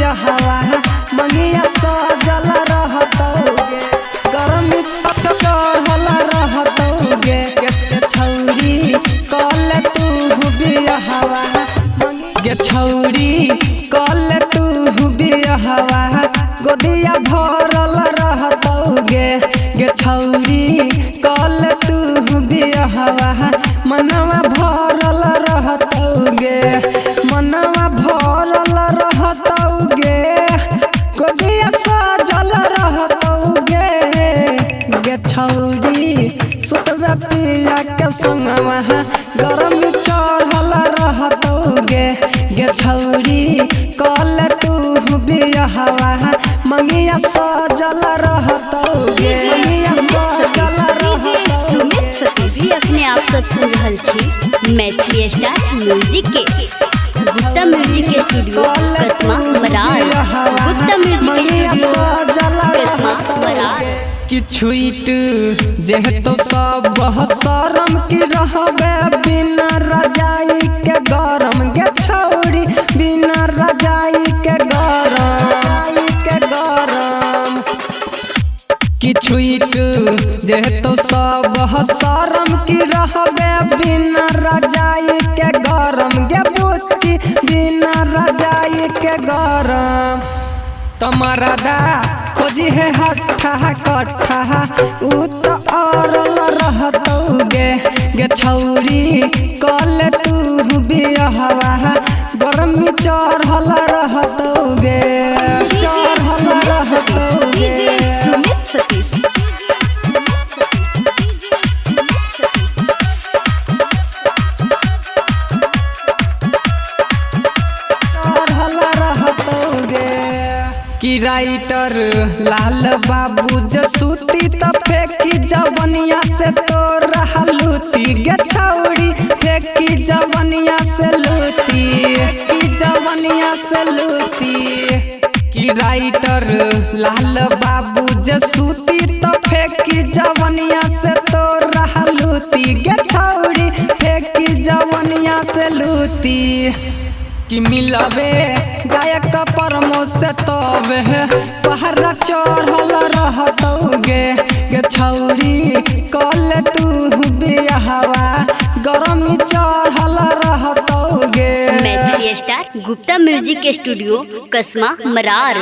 बियाहवा मंगिया सजल रहतौगे गरमी चढ़ल रहतौगे गे छौरी कल तू बियाहवा गे छौरी कल तू बियाहवा गोदिया भरल रहतौगे गे छौरी कल तू बियाहवा मनवा भरल रहतौगे मनवा भरल रहतौगे गोदिया सजल रहतौगे गे छौरी सुतबे पिया के संगवा गरमी चढ़ल रहतौगे गे छौरी कल तू बियाहवा मंगिया सजल रहतौगे अपने आप सब सुन रहल छी मैथिली स्टार म्यूजिक के गुप्ता म्यूजिक के स्टूडियो कसमा मरार गुप्ता म्यूजिक के स्टूडियो कसमा मरार कि छुईट जेहतो सब शरम की रहबे बिना रजाई के गरम गे छौरी बिना रजाई के गरम कि छुईट जेहतो सब शरम की रहबे बिना रजाई के गरम गे बुच्ची बिना रजाई के गरम तुम्हारा दा खोजी है हट्ठा कट्ठा उ तो औरल रहतौगे गे छौरी कल तू बियाहवा गरमी चढ़ल रहतौगे चढ़ल रहतौगे कि राइटर लाल बाबू जसूती तो फेंकी जवनिया से तो रहलूती गे छौरी फेंकी जवनिया से लूती की जवनिया से लूती कि राइटर लाल बाबू जसूती तो फेंकी जवनिया से तो रहलूती गे छौरी फेंकी जवनिया से लूती कि मिलबे गायक परमो से तबे पहरा चढ़ल रहतौगे गे छौरी कल तू बियाहवा गरमी चढ़ल रहतौगे मैथिली स्टार गुप्ता म्यूजिक के स्टूडियो कसमा मरार।